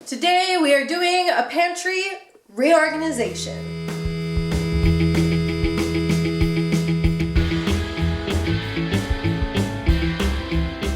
Today we are doing a pantry reorganization.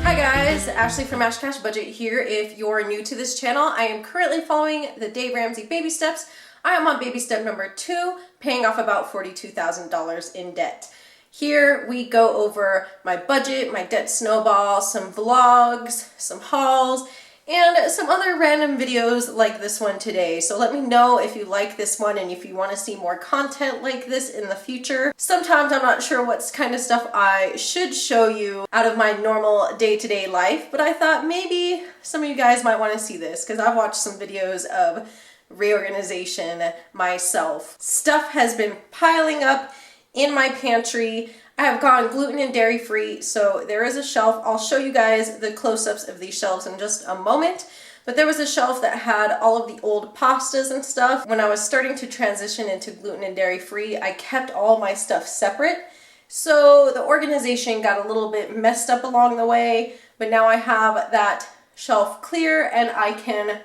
Hi guys, Ashley from ashcashbudget here. If you're new to this channel, I am currently following the Dave Ramsey baby steps. I am on baby step number 2, paying off about $42,000 in debt. Here we go over my budget, my debt snowball, some vlogs, some hauls, and some other random videos like this one today. So let me know if you like this one and if you want to see more content like this in the future. Sometimes I'm not sure what kind of stuff I should show you out of my normal day-to-day life, but I thought maybe some of you guys might want to see this because I've watched some videos of reorganization myself. Stuff has been piling up in my pantry. I have gone gluten and dairy free, so there is a shelf. I'll show you guys the close-ups of these shelves in just a moment, but there was a shelf that had all of the old pastas and stuff. When I was starting to transition into gluten and dairy free, I kept all my stuff separate, so the organization got a little bit messed up along the way, but now I have that shelf clear and I can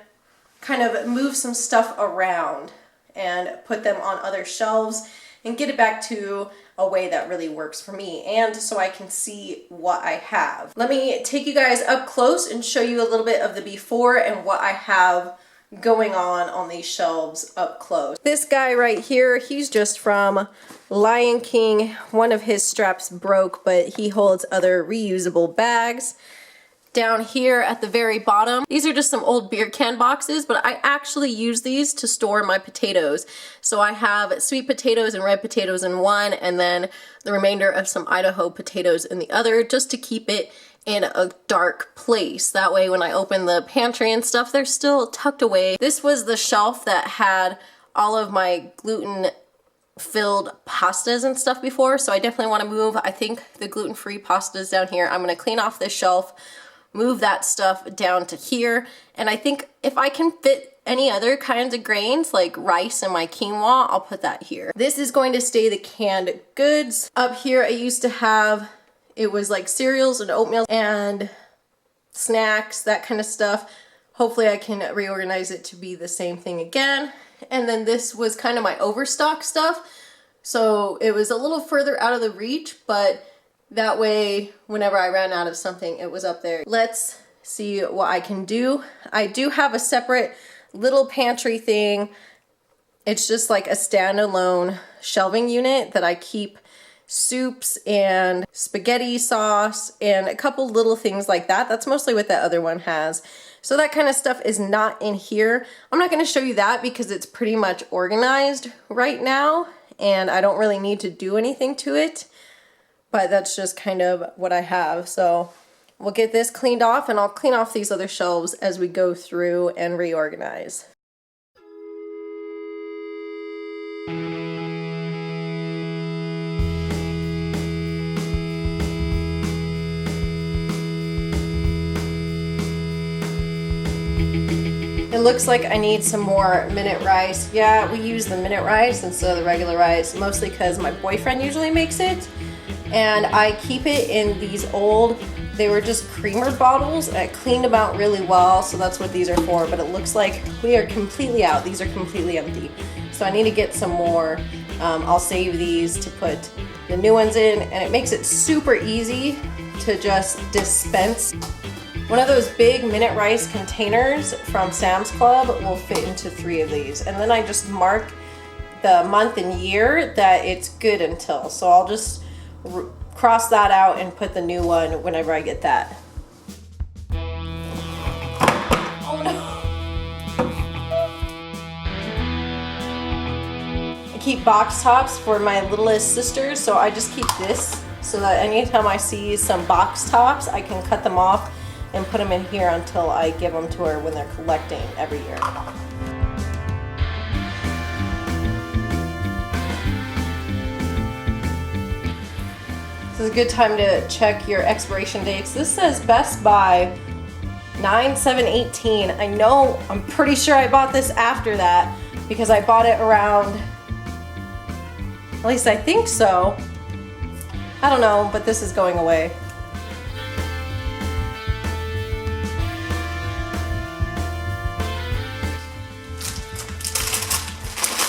kind of move some stuff around and put them on other shelves and get it back to a way that really works for me and so I can see what I have. Let me take you guys up close and show you a little bit of the before and what I have going on these shelves up close. This guy right here, he's just from Lion King. One of his straps broke, but he holds other reusable bags. Down here at the very bottom, these are just some old beer can boxes, but I actually use these to store my potatoes. So I have sweet potatoes and red potatoes in one, and then the remainder of some Idaho potatoes in the other, just to keep it in a dark place. That way when I open the pantry and stuff, they're still tucked away. This was the shelf that had all of my gluten filled pastas and stuff before, so I definitely want to move, I think, the gluten-free pastas down here. I'm going to clean off this shelf, move that stuff down to here, and I think if I can fit any other kinds of grains like rice and my quinoa, I'll put that here. This is going to stay the canned goods. Up here I used to have, it was like cereals and oatmeal and snacks, that kind of stuff. Hopefully I can reorganize it to be the same thing again. And then this was kind of my overstock stuff, so it was a little further out of the reach, but that way, whenever I ran out of something, it was up there. Let's see what I can do. I do have a separate little pantry thing. It's just like a standalone shelving unit that I keep soups and spaghetti sauce and a couple little things like that. That's mostly what that other one has. So that kind of stuff is not in here. I'm not going to show you that because it's pretty much organized right now and I don't really need to do anything to it. But that's just kind of what I have. So we'll get this cleaned off and I'll clean off these other shelves as we go through and reorganize. It looks like I need some more minute rice. Yeah, we use the minute rice instead of the regular rice, mostly because my boyfriend usually makes it. And I keep it in these old, they were just creamer bottles, and I cleaned them out really well, so that's what these are for, but it looks like we are completely out. These are completely empty. So I need to get some more. I'll save these to put the new ones in, and it makes it super easy to just dispense. One of those big minute rice containers from Sam's Club will fit into 3 of these, and then I just mark the month and year that it's good until. So I'll just cross that out and put the new one whenever I get that. Oh no! I keep box tops for my littlest sisters, so I just keep this so that anytime I see some box tops, I can cut them off and put them in here until I give them to her when they're collecting every year. This is a good time to check your expiration dates. This says Best Buy 9/7/18. I know, I'm pretty sure I bought this after that because I bought it around, at least I think so. I don't know, but this is going away.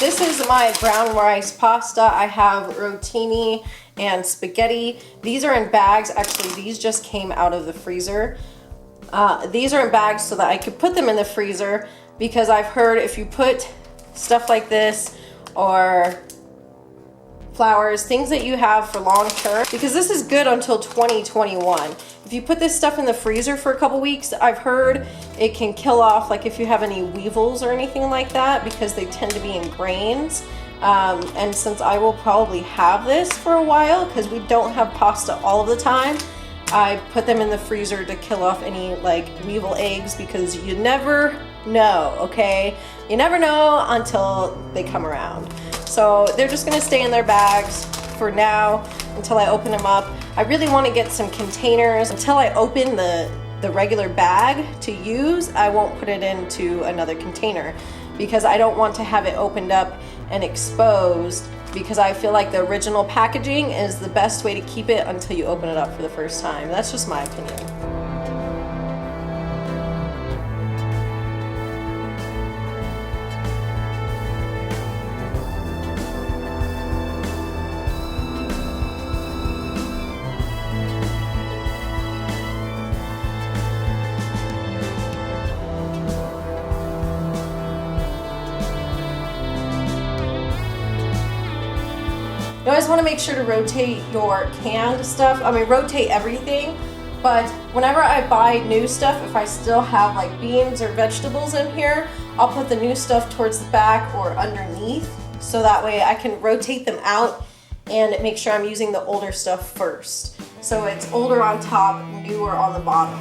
This is my brown rice pasta. I have rotini and spaghetti. These are in bags. Actually, these just came out of the freezer. These are in bags so that I could put them in the freezer, because I've heard if you put stuff like this or flowers, things that you have for long term, because this is good until 2021. If you put this stuff in the freezer for a couple weeks, I've heard it can kill off, like if you have any weevils or anything like that, because they tend to be in grains. And since I will probably have this for a while, because we don't have pasta all of the time, I put them in the freezer to kill off any like weevil eggs, because you never know, okay? You never know until they come around. So they're just gonna stay in their bags for now until I open them up. I really want to get some containers. Until I open the regular bag to use, I won't put it into another container, because I don't want to have it opened up and exposed, because I feel like the original packaging is the best way to keep it until you open it up for the first time. That's just my opinion. You always want to make sure to rotate your canned stuff. I mean, rotate everything, but whenever I buy new stuff, if I still have like beans or vegetables in here, I'll put the new stuff towards the back or underneath, so that way I can rotate them out and make sure I'm using the older stuff first. So it's older on top, newer on the bottom.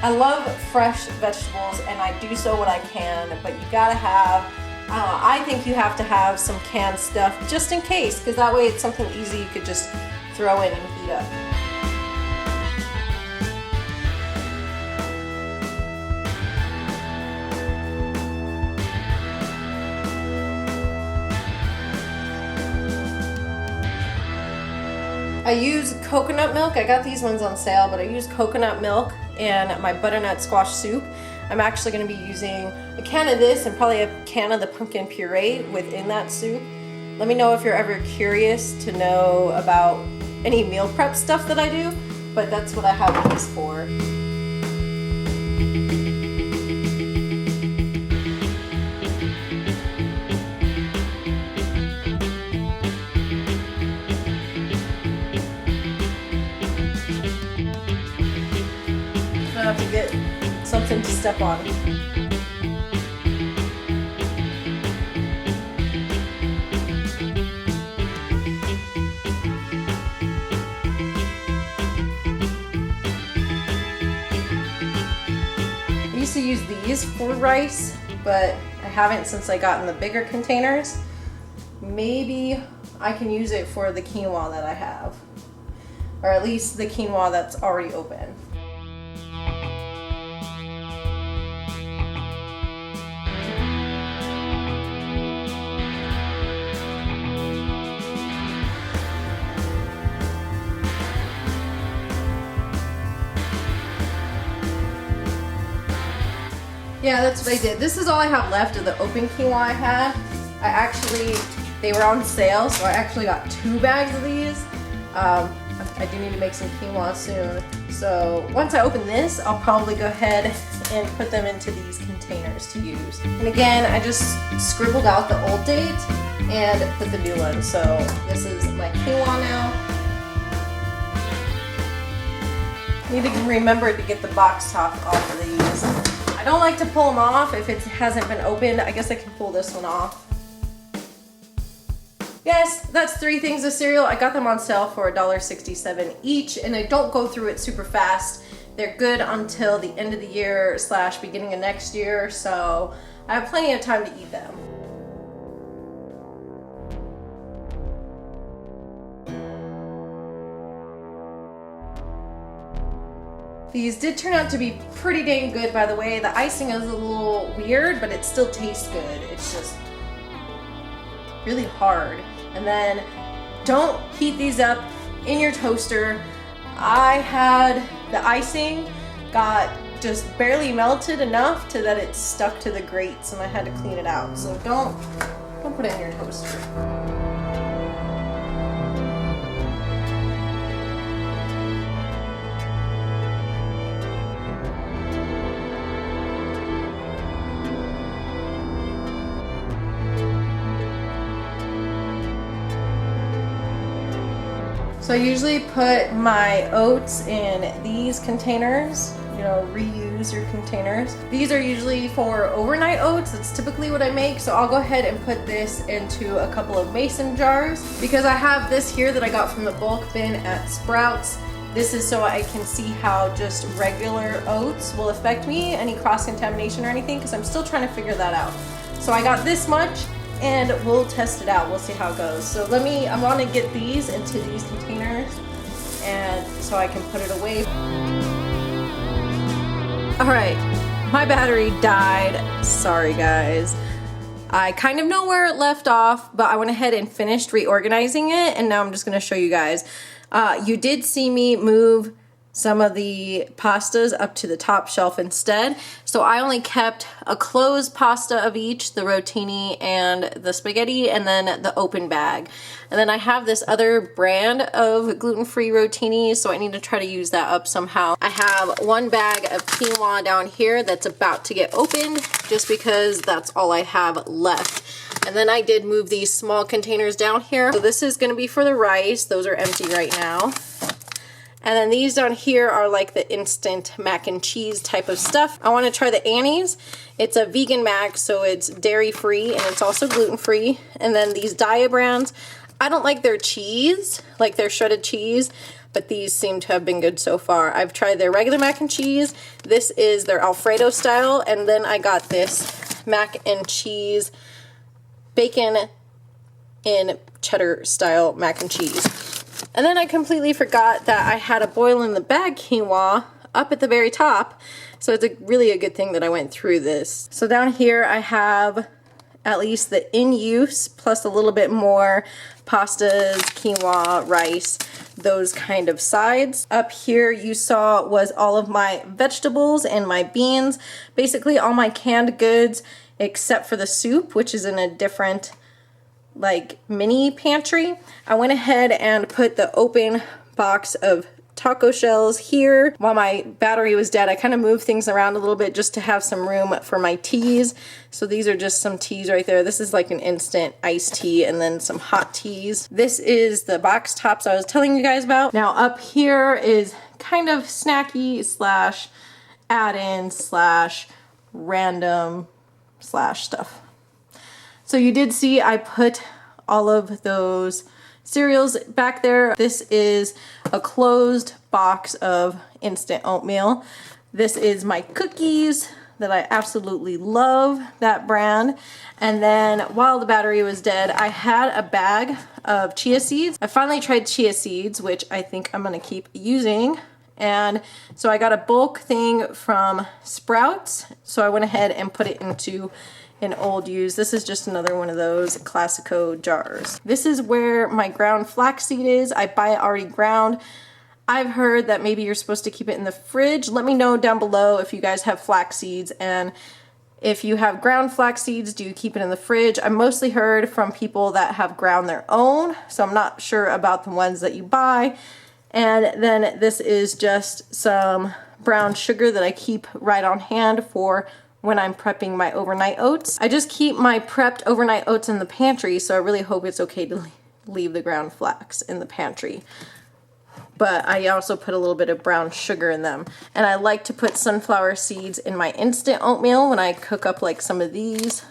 I love fresh vegetables, and I do so when I can, but you gotta have, I think you have to have some canned stuff just in case, because that way it's something easy you could just throw in and heat up. I use coconut milk. I got these ones on sale, but I use coconut milk and my butternut squash soup. I'm actually going to be using a can of this and probably a can of the pumpkin puree within that soup. Let me know if you're ever curious to know about any meal prep stuff that I do, but that's what I have these for. I have to get something to step on. I used to use these for rice, but I haven't since I got in the bigger containers. Maybe I can use it for the quinoa that I have, or at least the quinoa that's already open. Yeah, that's what I did. This is all I have left of the open quinoa I had. They were on sale, so I actually got 2 bags of these. I do need to make some quinoa soon. So once I open this, I'll probably go ahead and put them into these containers to use. And again, I just scribbled out the old date and put the new one. So this is my quinoa now. Need to remember to get the box top off of these. I don't like to pull them off if it hasn't been opened. I guess I can pull this one off. Yes, that's 3 things of cereal. I got them on sale for $1.67 each, and I don't go through it super fast. They're good until the end of the year / beginning of next year, so I have plenty of time to eat them. These did turn out to be pretty dang good, by the way. The icing is a little weird, but it still tastes good. It's just really hard. And then don't heat these up in your toaster. I had the icing got just barely melted enough to that it stuck to the grates and I had to clean it out. So don't put it in your toaster. So I usually put my oats in these containers, you know, reuse your containers. These are usually for overnight oats. That's typically what I make. So I'll go ahead and put this into a couple of mason jars because I have this here that I got from the bulk bin at Sprouts. This is so I can see how just regular oats will affect me, any cross-contamination or anything, because I'm still trying to figure that out. So I got this much, and we'll test it out. We'll see how it goes. So I want to get these into these containers and so I can put it away. All right, my battery died. Sorry guys. I kind of know where it left off, but I went ahead and finished reorganizing it, and now I'm just going to show you guys. You did see me move some of the pastas up to the top shelf instead. So I only kept a closed pasta of each, the rotini and the spaghetti, and then the open bag. And then I have this other brand of gluten-free rotini, so I need to try to use that up somehow. I have one bag of quinoa down here that's about to get opened, just because that's all I have left. And then I did move these small containers down here. So this is gonna be for the rice. Those are empty right now. And then these down here are like the instant mac and cheese type of stuff. I want to try the Annie's. It's a vegan mac, so it's dairy free and it's also gluten free. And then these Dia brands, I don't like their cheese, like their shredded cheese, but these seem to have been good so far. I've tried their regular mac and cheese. This is their Alfredo style. And then I got this mac and cheese bacon in cheddar style mac and cheese. And then I completely forgot that I had a boil in the bag quinoa up at the very top. So it's really a good thing that I went through this. So down here I have at least the in use plus a little bit more pastas, quinoa, rice, those kind of sides. Up here you saw was all of my vegetables and my beans. Basically all my canned goods except for the soup, which is in a different like mini pantry. I went ahead and put the open box of taco shells here. While my battery was dead, I kind of moved things around a little bit just to have some room for my teas. So these are just some teas right there. This is like an instant iced tea and then some hot teas. This is the box tops I was telling you guys about. Now up here is kind of snacky slash add-in slash random slash stuff. So you did see I put all of those cereals back there. This is a closed box of instant oatmeal. This is my cookies that I absolutely love, that brand. And then while the battery was dead, I had a bag of chia seeds. I finally tried chia seeds, which I think I'm gonna keep using. And so I got a bulk thing from Sprouts. So I went ahead and put it into an old use. This is just another one of those Classico jars. This is where my ground flaxseed is. I buy it already ground. I've heard that maybe you're supposed to keep it in the fridge. Let me know down below if you guys have flax seeds, and if you have ground flax seeds, do you keep it in the fridge? I mostly heard from people that have ground their own, so I'm not sure about the ones that you buy. And then this is just some brown sugar that I keep right on hand for when I'm prepping my overnight oats. I just keep my prepped overnight oats in the pantry, so I really hope it's okay to leave the ground flax in the pantry. But I also put a little bit of brown sugar in them. And I like to put sunflower seeds in my instant oatmeal when I cook up like some of these.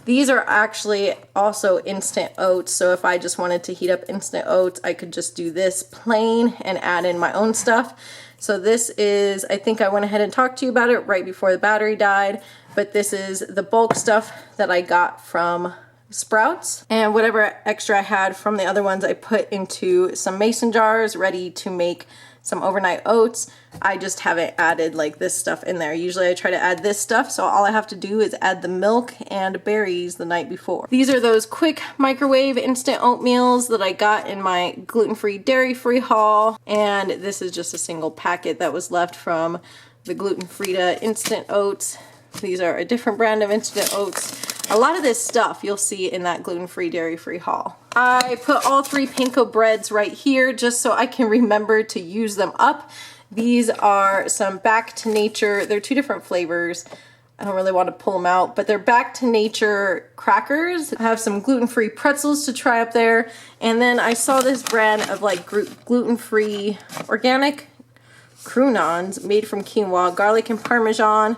These are actually also instant oats, so if I just wanted to heat up instant oats, I could just do this plain and add in my own stuff. So this is, I think I went ahead and talked to you about it right before the battery died, but this is the bulk stuff that I got from Sprouts. And whatever extra I had from the other ones, I put into some mason jars ready to make some overnight oats. I just haven't added like this stuff in there. Usually I try to add this stuff, so all I have to do is add the milk and berries the night before. These are those quick microwave instant oatmeals that I got in my gluten-free, dairy-free haul, and this is just a single packet that was left from the gluten-free instant oats. These are a different brand of instant oats. A lot of this stuff you'll see in that gluten-free, dairy-free haul. I put all 3 panko breads right here just so I can remember to use them up. These are some Back to Nature. They're 2 different flavors. I don't really want to pull them out, but they're Back to Nature crackers. I have some gluten-free pretzels to try up there. And then I saw this brand of like gluten-free organic croutons made from quinoa, garlic, and Parmesan.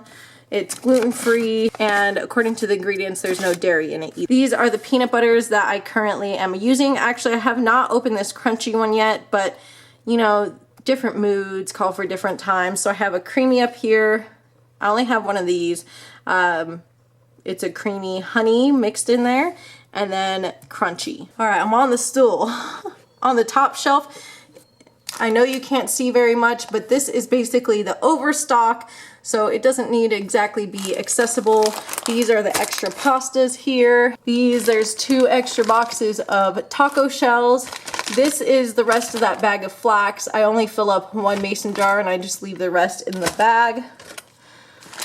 It's gluten-free, and according to the ingredients, there's no dairy in it either. These are the peanut butters that I currently am using. Actually, I have not opened this crunchy one yet, but you know, different moods call for different times. So I have a creamy up here. I only have one of these. It's a creamy honey mixed in there, and then crunchy. All right, I'm on the stool. On the top shelf, I know you can't see very much, but this is basically the overstock, so it doesn't need to exactly be accessible. These are the extra pastas here. There's 2 extra boxes of taco shells. This is the rest of that bag of flax. I only fill up 1 mason jar and I just leave the rest in the bag.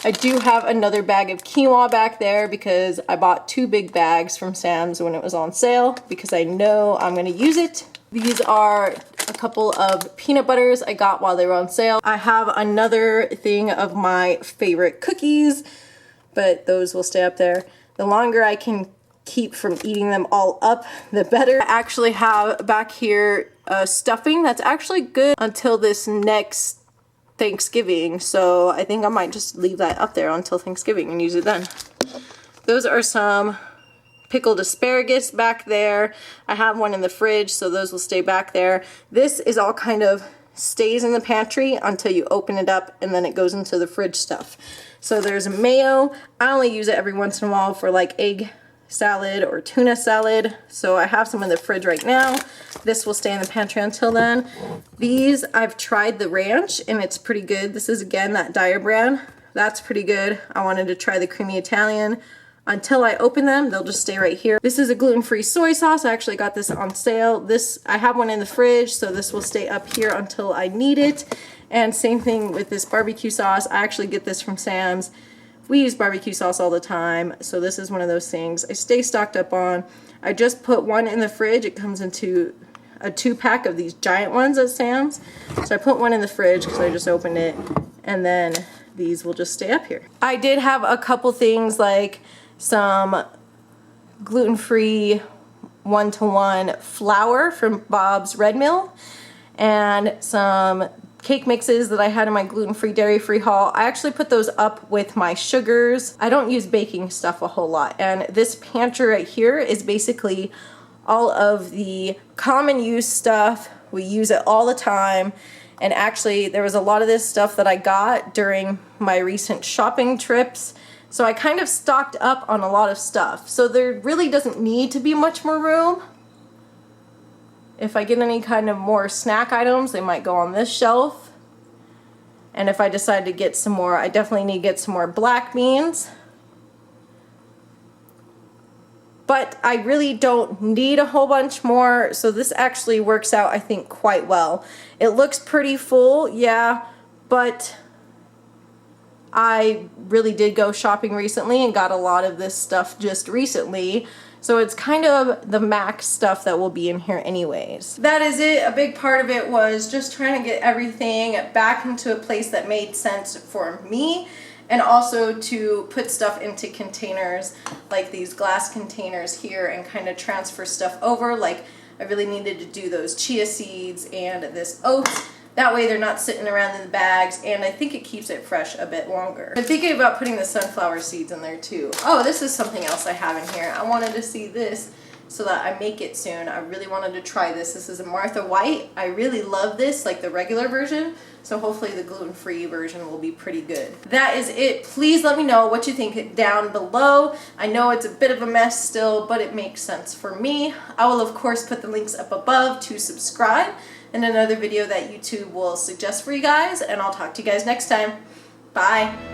I do have another bag of quinoa back there because I bought 2 big bags from Sam's when it was on sale because I know I'm gonna use it. These are a couple of peanut butters I got while they were on sale. I have another thing of my favorite cookies, but those will stay up there. The longer I can keep from eating them all up, the better. I actually have back here stuffing that's actually good until this next Thanksgiving, so I think I might just leave that up there until Thanksgiving and use it then. Those are some pickled asparagus back there. I have one in the fridge, so those will stay back there. This is all kind of stays in the pantry until you open it up, and then it goes into the fridge stuff. So there's mayo. I only use it every once in a while for like egg salad or tuna salad, so I have some in the fridge right now. This will stay in the pantry until then. These, I've tried the ranch and it's pretty good. This is again that Dyer brand. That's pretty good. I wanted to try the creamy Italian. Until I open them, they'll just stay right here. This is a gluten-free soy sauce. I actually got this on sale. I have one in the fridge, so this will stay up here until I need it. And same thing with this barbecue sauce. I actually get this from Sam's. We use barbecue sauce all the time, so this is one of those things I stay stocked up on. I just put one in the fridge. It comes into a 2-pack of these giant ones at Sam's. So I put one in the fridge because I just opened it, and then these will just stay up here. I did have a couple things like some gluten-free 1-to-1 flour from Bob's Red Mill and some cake mixes that I had in my gluten-free, dairy-free haul. I actually put those up with my sugars. I don't use baking stuff a whole lot, and this pantry right here is basically all of the common use stuff. We use it all the time, and actually there was a lot of this stuff that I got during my recent shopping trips. So I kind of stocked up on a lot of stuff. So there really doesn't need to be much more room. If I get any kind of more snack items, they might go on this shelf. And if I decide to get some more, I definitely need to get some more black beans. But I really don't need a whole bunch more. So this actually works out, I think, quite well. It looks pretty full, yeah, but I really did go shopping recently and got a lot of this stuff just recently. So it's kind of the max stuff that will be in here anyways. That is it. A big part of it was just trying to get everything back into a place that made sense for me, and also to put stuff into containers like these glass containers here and kind of transfer stuff over. Like I really needed to do those chia seeds and this oats. That way they're not sitting around in the bags, and I think it keeps it fresh a bit longer. I'm thinking about putting the sunflower seeds in there too. Oh, this is something else I have in here. I wanted to see this so that I make it soon. I really wanted to try this. This is a Martha White. I really love this, like the regular version, so hopefully the gluten-free version will be pretty good. That is it. Please let me know what you think down below. I know it's a bit of a mess still, but it makes sense for me. I will of course put the links up above to subscribe. in another video that YouTube will suggest for you guys, and I'll talk to you guys next time. Bye.